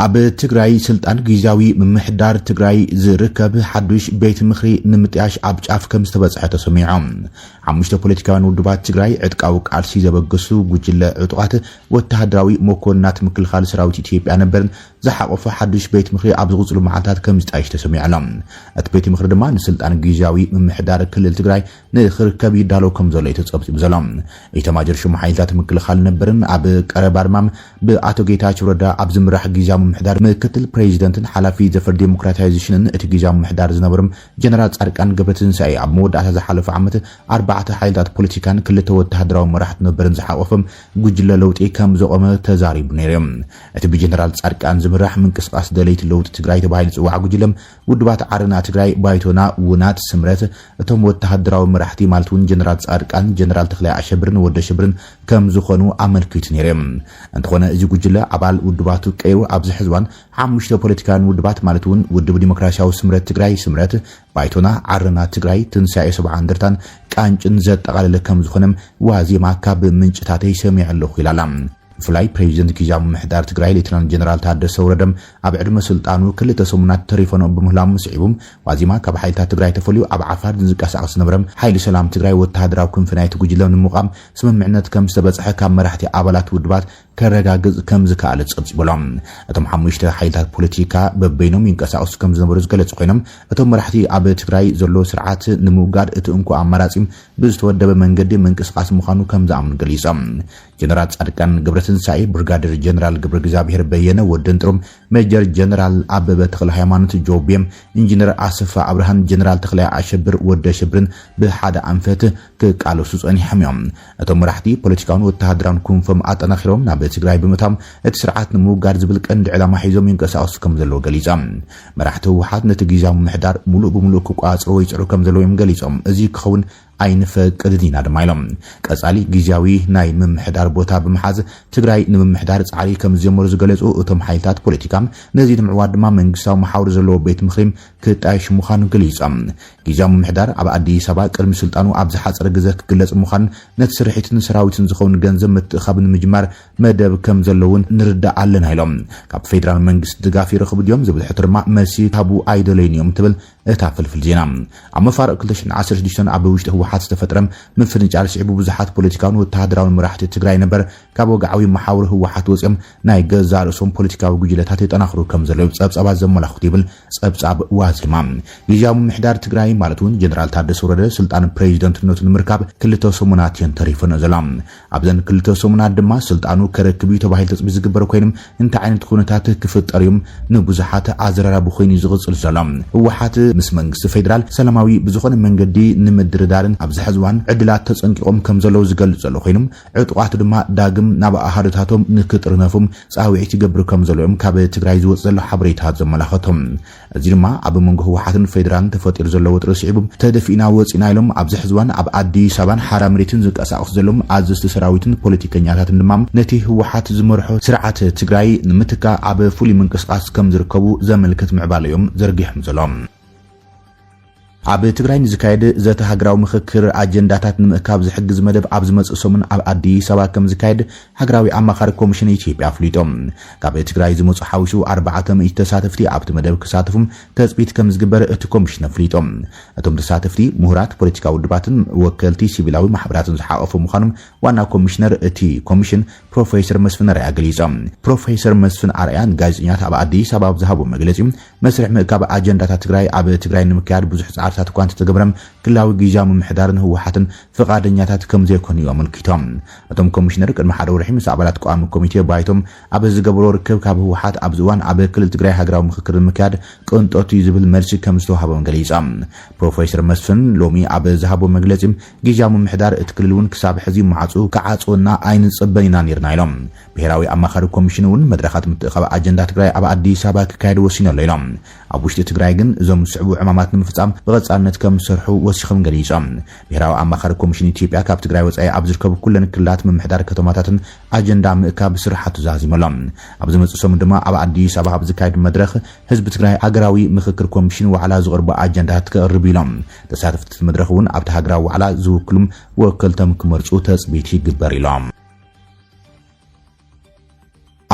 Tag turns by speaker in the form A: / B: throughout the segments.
A: ኣብ ትግራይ ስልጣን ጊዜያዊ ምምሕዳር ትግራይ ዝርከብ ሓዱሽ ቤት ምኽሪ ንምጥያሽ ኣብ ጫፍ ከም ዝተበጽሐ ተሰሚዖም ሓሙሽተ ፖለቲካውያን ውድባት ትግራይ ዕጥቃዊ ቃልሲ ዘበገሱ ጉጅለ ዕጡቃት ወተሃደራዊ መኮንናት ምክልኻል ሰራዊት ኢትዮጵያ ነበርን ዝሓቆፈ ሓዱሽ ቤት ምኽሪ ኣብ ዝቕጽሉ መዓልታት ከም ዝጣይሽ ተሰሚዖም እቲ ቤት ምኽሪ ድማ ንስልጣን ጊዜያዊ ምምሕዳር ክልል ትግራይ ንኽርከብ ይዳሎ ከም ዘሎ ተጸብጺቡ ዘሎ ኢተማጀር ሹም ሓይልታት ምክልኻል ነበርን ኣብ ቀረባ ድማ ብኣቶ ጌታቸው ረዳ ኣብ ዝምራሕ ጊዜያዊ ምምሕዳር ምክትል ፕሬዚደንትን ሓላፊ ዘፈር ዲሞክራታይዜሽንን እቲ ጊዜያዊ ምምሕዳር ዝነበሩም ጀነራል ጻድቃን ገብረትንሳኤ ኣብ መወዳእታ ዝሓለፈ ዓመት 4 ሓይልታት ፖለቲካን ክልተ ወተሃደራዊ መራሕቲ ነበርን ዝሓቆፈም ጉጅለ ለውጢ ከም ዘቆመ ተዛሪቡ ነይሮም እቲ ብጀነራል ጻድቃን ዝምራሕ ምንቅስቃስ ደለይቲ ለውጢ ትግራይ ተባሂሉ ጽዋዕ ጉጅለም ውድባት ዓረና ትግራይ ባይቶና ውናት ስምረት እቶም ወተሃደራዊ መራሕቲ ማለት እውን ጀነራል ጻድቃን ጀነራል ተክላይ አሸብርን ወደ ሽብርን ከም ዝኾኑ ኣመልኪቱ ነይሮም እንተኾነ እዚ ጉጅለ ኣባል ውድባቱ ቀይሩ ኣብ ዝሕዝዋን ሓሙሽተ ፖለቲካውያን ውድባት ማለት እውን ውድብ ዲሞክራሲያዊ ስምረት ትግራይ ስምረት ባይቶና ዓረና ትግራይ ትንሳኤ ሰብዓ እንደርታን ቃንጭን ዘጠቃለለ ከም ዝኾነም ዋዜማ ካብ ምንጭታተይ ሰሚዕ ኣለኹ ኢላላ ፍላይ ፕሬዚደንት ጊዜያዊ ምምሕዳር ትግራይ ሌተናንት ጀነራል ታደሰ ወረደም ኣብ ዕድመ ስልጣኑ ክልተ ሰሙናት ተሪፈኖም ብምህላም ምስዒቡም ዋዜማ ካብ ሓይልታት ትግራይ ተፈልዩ ኣብ ዓፋር ዝንቀሳቐስ ነበረም ሓይሊ ሰላም ትግራይ ወተሃደራዊ ክንፊ ናይቲ ጉጅለ ንምቋም ስምምዕነት ከም ዝተበጽሐ ካብ መራሕቲ ኣባላት ውድባት ከረጋግጽ ከም ዝከኣለ ጸብጺቦም እቶም ሓሙሽተ ሓይልታት ፖለቲካ በበይኖም ይንቀሳቐሱ ከም ዝነበሩ ዝገለጹ ኮይኖም እቶም መራሕቲ ኣብ ትግራይ ዘሎ ስርዓት ንምውጋድ እቲ እንኳ ኣማራጺም ብዝተወደበ መንገዲ ምንቅስቃስ ምዃኑ ከም ዝኣምኑ ገሊጾም ጀነራል ጻድቃን ገብረትንሳኤ ብርጋዴር ጀነራል ገብረ እግዚአብሔር በየነ ወደንጥሮም ሜጀር ጀነራል አበበ ተክለ ሃይማኖት ጆቢየም ኢንጂነር አሰፋ አብርሃን ጀነራል ተክላይ አሸብር ወደ ሽብርን ብሓደ አንፈት ከቃለሱ ጸኒሖም እዮም እቶም መራሕቲ ፖለቲካውን ወተሃደራውን ክንፎም ኣጠናኺሮም ናብ ትግራይ ብምታም እቲ ስርዓት ንምውጋድ ዝብል ቀንዲ ዕላማ ሒዞም ይንቀሳቐሱ ከም ዘለዎ ገሊጾም መራሕቲ ህወሓት ነቲ ጊዜያዊ ምምሕዳር ሙሉእ ብሙሉእ ክቋጽሩ ወይ ጽሩ ከም ዘለዎም ገሊጾም እዚ ክኸውን ኣይንፈቅድን ኢና ድማ ኢሎም ቀጻሊ ጊዜያዊ ናይ ምምሕዳር ቦታ ብምሓዝ ትግራይ ንምምሕዳር ጻዕሪ ከም ዝጀመሩ ዝገለጹ እቶም ሓይልታት ፖለቲካም ነዚ ንምዕዋድ ድማ መንግስታዊ መሓውር ዘለዎ ቤት ምኽሪም ክጣይሽ ምዃኑ ገሊጾም ጊዜያዊ ምምሕዳር ኣብ ኣዲስ ኣበባ ቅድሚ ስልጣኑ ኣብ ዝሓፀረ ግዜ ክግለጽ ምዃን ነቲ ስርሒትን ሰራዊትን ዝኸውን ገንዘብ ምትእኻብን ምጅማር መደብ ከም ዘለውን ንርዳእ ኣለና ኢሎም ካብ ፌደራል መንግስቲ ድጋፍ ይረኽቡ ድዮም ዝብል ሕቶ ድማ መልሲ ካቡ ኣይደለይን እዮም ትብል እታ ፍልፍል ዜና ኣብ መፋርቕ 2016 ኣብ ውሽጢ ህወሓት ዝተፈጥረም ምፍንጫር ስዒቡ ብዙሓት ፖለቲካውን ወተሃደራውን መራሕቲ ትግራይ ነበር ካብ ወግዓዊ መሓውር ህወሓት ወፂኦም ናይ ገዛ ርእሶም ፖለቲካዊ ጉጅለታት ይጠናኽሩ ከም ዘለዉ ጸብጻባት ዘመላኽቱ ይብል ጸብጻብ ዋዜማ ጊዜያዊ ምምሕዳር ትግራይ ማለት እውን ጀነራል ታደሰ ወረደ ስልጣን ፕሬዚደንትነቱ ንምርካብ ክልተ ሰሙናት ተሪፈን ዘሎም ኣብዘን ክልተ ሰሙናት ድማ ስልጣኑ ከረክብ ተባሂሉ ተጽቢት ዝግበር ኮይኖም እንታይ ዓይነት ኩነታት ክፍጠር እዮም ንብዙሓት ኣዘራራቢ ኮይኑ ዝቕጽል ዘሎም ህወሓት ምስ መንግስቲ ፌደራል ሰላማዊ ብዝኾነ መንገዲ ንምድርዳርን ኣብ ዝሕዝዋን ዕድላት ተጸንቂቖም ከም ዘለዉ ዝገልጽ ዘሎ ኮይኖም ዕጡቃት ድማ ዳግም ናብ ኣሃደታቶም ንክጥርነፉም ጻውዒት ይገብሩ ከም ዘለዎም ካብ ትግራይ ዝወጽ ዘሎ ሓበሬታት ዘመላኽቶም እዚ ድማ ኣብ መንጎ ህወሓትን ፌደራልን ተፈጢሩ ዘሎ ውጥረት ስዒቡ ተደፊና ወፂና ኢሎም ኣብ ዝሕዝዋን ኣብ ኣዲስ ኣበባን ሓራ መሬትን ዝንቀሳቐሱ ዘሎም ኣዘዝቲ ሰራዊትን ፖለቲከኛታትን ድማ ነቲ ህወሓት ዝመርሖ ስርዓት ትግራይ ንምትካ ኣብ ፍሉይ ምንቅስቃስ ከም ዝርከቡ ዘመልክት ምዕባለ እዮም ዘርጊሖም ዘሎም ኣብ ትግራይ ዝካየደ ዘተ ሃገራዊ ምክክር ኣጀንዳታት ንምእካብ ዝሕግዝ መደብ ኣብ ዝመጽእ ሰሙን ኣብ ኣዲስ ኣበባ ከም ዝካየድ ሃገራዊ ኣማኻሪ ኮሚሽን ኢትዮጵያ ኣፍሊጦም ካብ ትግራይ ዝመጹ ሓዊሱ 400 ተሳተፍቲ ኣብቲ መደብ ክሳተፉም ተጽቢት ከም ዝግበር እቲ ኮሚሽን ኣፍሊጦም እቶም ተሳተፍቲ ምሁራት ፖለቲካዊ ውድባትን ወከልቲ ሲቪላዊ ማሕበራትን ዝሓቆፉ ምዃኖም ዋና ኮሚሽነር እቲ ኮሚሽን ፕሮፌሰር መስፍን አርአያ ገሊጾም ፕሮፌሰር መስፍን አርአያን ጋዜጠኛታት ኣብ ኣዲስ ኣበባ ዝሃቦ መግለጺ መስርሕ ምእካብ ኣጀንዳታት ትግራይ ኣብ ትግራይ ንምክያድ ብዙሕ ጻዕርታት ኳንቲ ተገብረም ክላዊ ጊዜያዊ ምምሕዳርን ህወሓትን ፍቃደኛታት ከም ዘይኮኑ ኣመልኪቶም እቶም ኮሚሽነር ቅድሚ ሓደ ወርሒ ምስ ኣባላት ቋሚ ኮሚቴ ባይቶም ኣብ ዝገብሮ ርክብ ካብ ህወሓት ኣብ ዝዋን ኣብ ክልል ትግራይ ሃገራዊ ምክክር ምክያድ ቅንጦት ዝብል መልሲ ከም ዝተዋሃቦም ገሊጾም ፕሮፌሰር መስፍን ሎሚ ኣብ ዝሃቦ መግለጺ ጊዜያዊ ምምሕዳር እቲ ክልል እውን ክሳብ ሕዚ ማዕፁ ከዓፅወና ኣይንጽበን ኢና ነርና ኢሎም ብሄራዊ ኣማኻሪ ኮሚሽን እውን መድረኻት ምትእኻብ ኣጀንዳ ትግራይ ኣብ ኣዲስ ኣበባ ክካየድ ወሲኑ ኣሎ ኢሎም ኣብ ውሽጢ ትግራይ ግን እዞም ዝስዕቡ ዕማማት ንምፍጻም ብቐጻልነት ከም ዝሰርሑ ወሲኾም ገሊጾም ብሄራዊ ኣማኻሪ ኮሚሽን ኢትዮጵያ ካብ ትግራይ ወጻኢ ኣብ ዝርከቡ ኩለን ክልላት ምምሕዳር ከተማታትን ኣጀንዳ ምእካብ ስራሕቱ ዛዚመሎም ኣብ ዝመጽእ ሰሙን ድማ ኣብ ኣዲስ ኣበባ ኣብ ዝካየድ መድረኽ ህዝቢ ትግራይ ሃገራዊ ምክክር ኮሚሽን ዋዕላ ዝቐርቡ ኣጀንዳታት ከቕርቡ ኢሎም ተሳተፍቲ መድረኽ እውን ኣብቲ ሃገራዊ ዋዕላ ዝውክሉም ወከልቶም ክመርጹ ተጽቢት ይግበር ኢሎም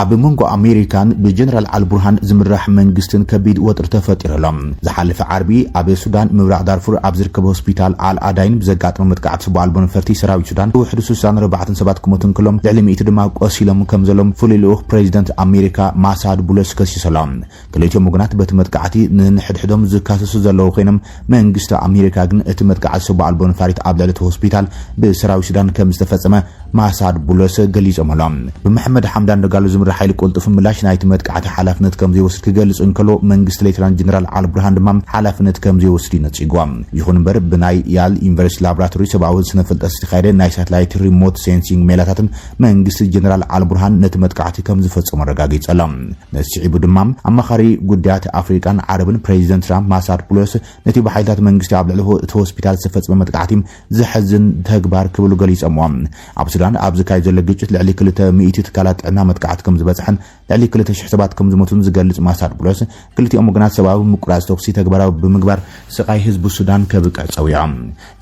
A: ኣብ መንጎ ኣሜሪካን ብጀነራል አልቡርሃን ዝምራሕ መንግስትን ከቢድ ወጥር ተፈጢረሎም ዝሓለፈ ዓርቢ ኣብ ሱዳን ምብራቅ ዳርፉር ኣብ ዝርከብ ሆስፒታል አልአዳይን ብዘጋጥሞ መጥቃዕቲ ሰብኣዊ ነፈርቲ ሰራዊት ሱዳን ውሕድ 64 ሰባት ክሞቱን ክሎም ልዕሊ 100 ድማ ቆሲሎም ከም ዘሎም ፍሉይ ልኡኽ ፕሬዚደንት ኣሜሪካ ማሳድ ቡለስ ከሲሶሎም ክልቲኦም ወገናት በቲ መጥቃዕቲ ንሕድሕዶም ዝካሰሱ ዘለው ኮይኖም መንግስቲ ኣሜሪካ ግን እቲ መጥቃዕቲ ሰብኣዊ ነፈሪት ኣብ ልዕሊ ሆስፒታል ብሰራዊት ሱዳን ከም ዝተፈጸመ ማሳድ ቡለስ ገሊጾምሎም ብመሐመድ ሐምዳን ደጋሎ ዝምራሕ ኃይል ቁልጥፍ ምላሽ ናይቲ መጥቃዕቲ ሓላፍነት ከም ዘይወስድ ክገልጽ እንከሎ መንግስቲ ሌተናንት ጀነራል አልቡርሃን ድማ ሓላፍነት ከም ዘይወስድ ይነጽጓም ይኹን እምበር ብናይ ያል ዩኒቨርሲቲ ላቦራቶሪ ሰብኣዊ ስነ ፍልጠት ዝተኻየደ ናይ ሳተላይት ሪሞት ሴንሲንግ ሜላታትን መንግስቲ ጀነራል አልቡርሃን ነቲ መጥቃዕቲ ከም ዝፈጸሙ ረጋጊጸሎም ነስዒቡ ድማ ኣማኻሪ ጉዳያት አፍሪካን ዓረብን ፕሬዚደንት ትራምፕ ማሳድ ቡለስ ነቲ በሓይልታት መንግስቲ ኣብ ልዕሊ እቲ ሆስፒታል ዝተፈጸመ መጥቃዕቲ ዝሕዝን ተግባር ክብሉ ገሊጾምዎም ኣብ ሱዳን ኣብ ዝካየድ ዘሎ ግጭት ልዕሊ 200 ትካላት ጥዕና መጥቃዕቲ ከም ዝበጽሐን ልዕሊ 200 ሰባት ከም ዝሞቱን ዝገልጽ ማሳድ ቡለስ ክልቲኦም ወገናት ሰብኣዊ ምቁራጽ ተኩሲ ተግባራዊ ብምግባር ስቃይ ህዝቢ ሱዳን ከብቅዕ ጸዊዖም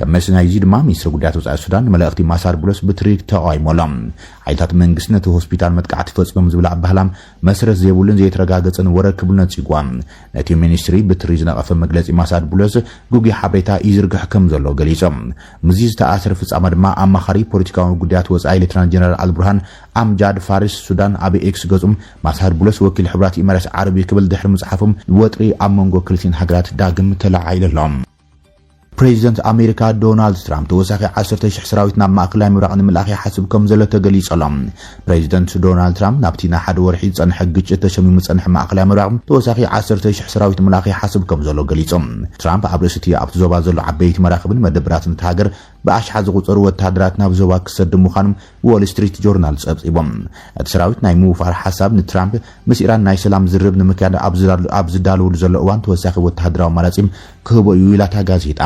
A: ከም መስናይዚ ድማ ሚኒስትሪ ጉዳያት ወጻኢ ሱዳን መልእኽቲ ማሳድ ቡለስ ብትሪክ ተቃይሞሎም ዓይታት መንግስቲ ነቲ ሆስፒታል መጥቃዕቲ ፈጽሞም ዝብላዕ ባህላም መሰረት ዘይብሉን ዘይተረጋገጸን ወረክብሉ ነጽጓም ነቲ ሚኒስትሪ ብትሪ ዝነቐፈ መግለጺ ማሳድ ቡለስ ጉጊ ሓበሬታ ይዝርግሕ ከም ዘሎ ገሊጾም ምዚ ዝተኣሰረ ፍጻመ ድማ ኣማኻሪ ፖለቲካዊ ጉዳያት ወጻኢ ሌተናንት ጀነራል አልቡርሃን አምጃድ ፋሪስ ሱዳን ኣብ ኤክስ ገጹም ማሳድ ቡለስ ወኪል ሕብራት ኢማራት ዓረብ ክብል ድሕሪ መጽሓፎም ወጥሪ ኣብ መንጎ ክልቲን ሃገራት ዳግም ተላዓይሎም ፕሬዚደንት አሜሪካ ዶናልድ ትራምፕ ተወሳኺ 10,000 ሰራዊት ናብ ማእከላይ ምብራቅ ንምልኣኽ ይሓስብ ከም ዘሎ ተገሊጸሎም ፕሬዚደንት ዶናልድ ትራምፕ ናብቲ ናይ ሓደ ወርሒ ዝጸንሐ ግጭት ተሸሚሙ ዝጸንሐ ማእከላይ ምብራቅ ተወሳኺ 10,000 ሰራዊት ምልኣኽ ይሓስብ ከም ዘሎ ገሊጾም ትራምፕ ኣብ ርእሲ ኣብቲ ዞባ ዘሎ ዓበይቲ መራኽብን መደብራትን ሃገር ብኣሽሓት ዝቁጸሩ ወታደራት ናብ ዞባ ክሰድ ምዃኖም ዎል ስትሪት ጆርናል ጸብጺቦም እቲ ሰራዊት ናይ ምውፋር ሓሳብ ንትራምፕ ምስ ኢራን ናይ ሰላም ዝርብ ንምክያድ ኣብ ዝዳለወሉ ዘሎ እዋን ተወሳኺ ወታደራዊ ኣማራጺም ክህቦ እዩ ኢላ እታ ጋዜጣ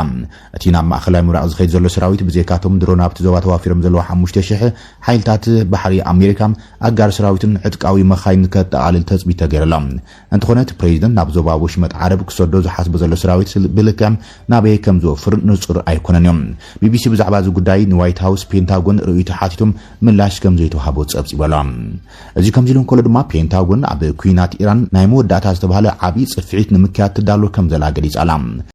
A: እቲ ናብ ማእከላይ ምብራቅ ዝኸይድ ዘሎ ሰራዊት ብዘይካቶም ድሮን ኣብቲ ዞባ ተዋፊሮም ዘለዋ 5,000 ሓይልታት ባሕሪ ኣሜሪካ ኣጋር ሰራዊትን ዕጥቃዊ መኻይን ከጠቓልል ተጽቢት ተገይሮሎም እንተኾነ እቲ ፕሬዚደንት ናብ ዞባ ወሽመጥ ዓረብ ክሰዶ ዝሓስቦ ዘሎ ሰራዊት ብልክዕ ናበይ ከም ዝወፍር ንጹር ኣይኮነን እዮም ቢቢሲ ብዛዕባ እዚ ጉዳይ ንዋይት ሃውስ ፔንታጎን ርእይቶ ሓቲቶም ምላሽ ከም ዘይተዋሃቦ ጸብጺቦሎም እዚ ከምዚ ኢሉ እንከሎ ድማ ፔንታጎን ኣብ ኩናት ኢራን ናይ መወዳእታ ዝተባሃለ ዓብይ ጽፍዒት ንምክያድ ትዳሎ ከም ዘላ ገሊጻላ